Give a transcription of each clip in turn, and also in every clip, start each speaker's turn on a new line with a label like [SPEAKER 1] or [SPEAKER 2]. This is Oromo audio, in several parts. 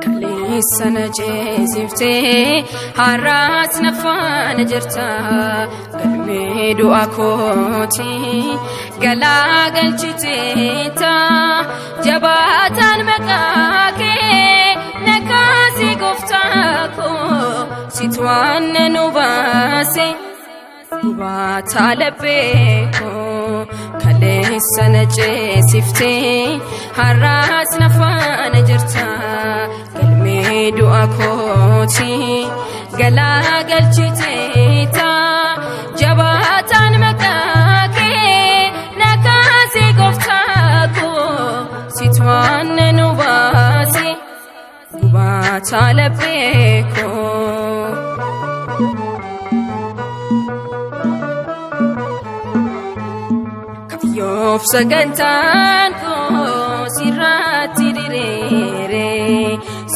[SPEAKER 1] Kaleessa ceesiftee har'as nafaana jirta galmee du'a kooti galaa galchiteeta jabaataan maqaa kee nakaasi gooftaa koo situ waan nu baase gubaataa laphee koo Kaleessa ceesiftee har'as nafaana jirta galmee du'a kooti galaa galchiteeta jabaataan maqaa kee nakaasi gooftaa koo situ waan nu baase gubaataa laphee koo Kayyoof sagantaan koo sirraatti diriire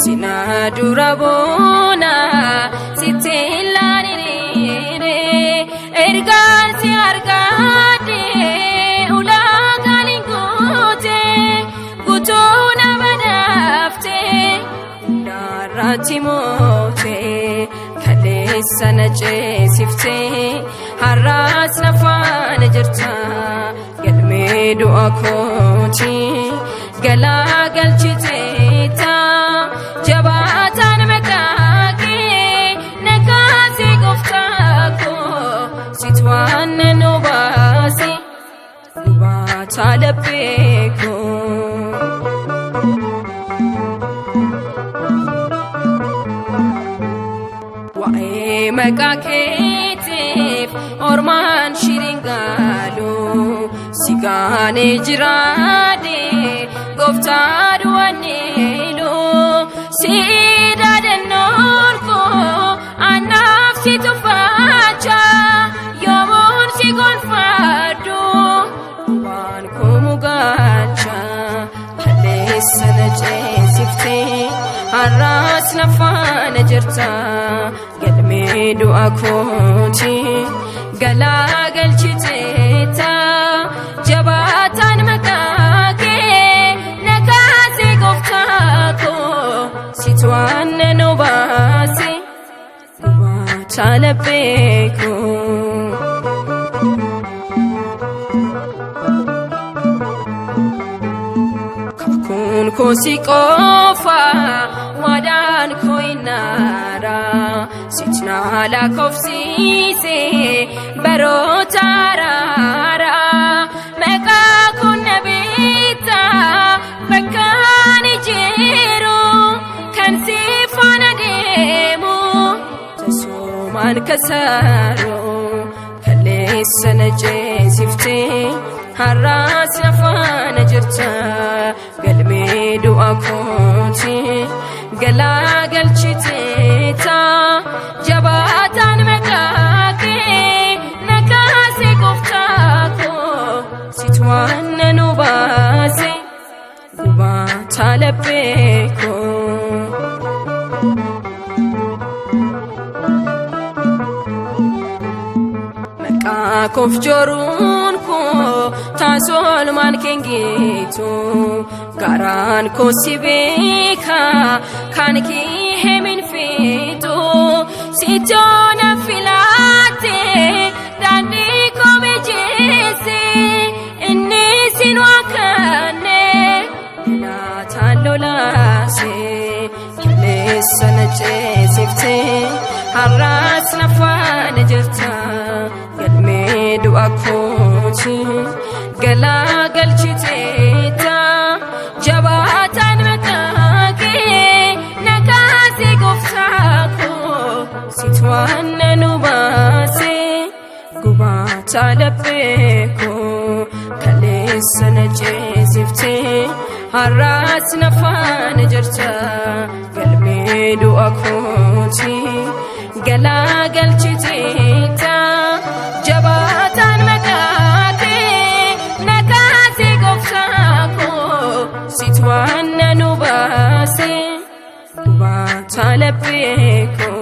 [SPEAKER 1] sina dura boona sitti ilaanire ergaan si argaade ulaa galiin goote guutuu nama daafte hundaarratti moote Kaleessa ceesiftee har'as nafaana jirta galmee du'a kooti galaa galchiteeta jabaataan maqaa kee nakaasi gooftaa koo situ waan nu baase gubaataa laphee koo waa'ee maqaa keetiif ormaan shiringaalu sigaanee jiraade gooftaa du'anneelu siidaa dannoon koo annaaf si tuffacha yoomuun si gonfadhu waan koo mugaacha Kaleessa ceesiftee har'as nafaana jirta galmee du'a kooti galaa galchiteeta jabaataan maqaa kee nakaasi gooftaa koo situ waan nu baase gubaataa laphee koo kakkuun koo si qofa waadaan koo innaara situ na lakkoofsiise baroota araara maqaa kun na beekta bakkaan jiru kan si faana deemu tasumaan kasaaru Kaleessa ceesiftee har'as nafaana jirta galmee du'a kooti galaa galchiteeta jabaataan maqaa kee nakaasi gooftaa koo situ waan nu baase gubaataa laphee koo maqaa koof joruun koo taasolumaan kengitu garaan koo si beeka kan kee hemin fitu sitoona filaate daandii koo mijeesse inni sin waakanne laataan lolaase Kaleessa ceesiftee har'as nafaana jirta galmee du'a kooti galaa galchiteeta jabaataan maqaa kee nakaasi gooftaa koo situ waan nu baase gubaataa laphee koo Kaleessa ceesiftee har'as nafaana jirta galmee du'a kooti galaa galchiteeta jabaataan maqaa kee nakaasi gooftaa goftako situanna nubase kubata lebbeko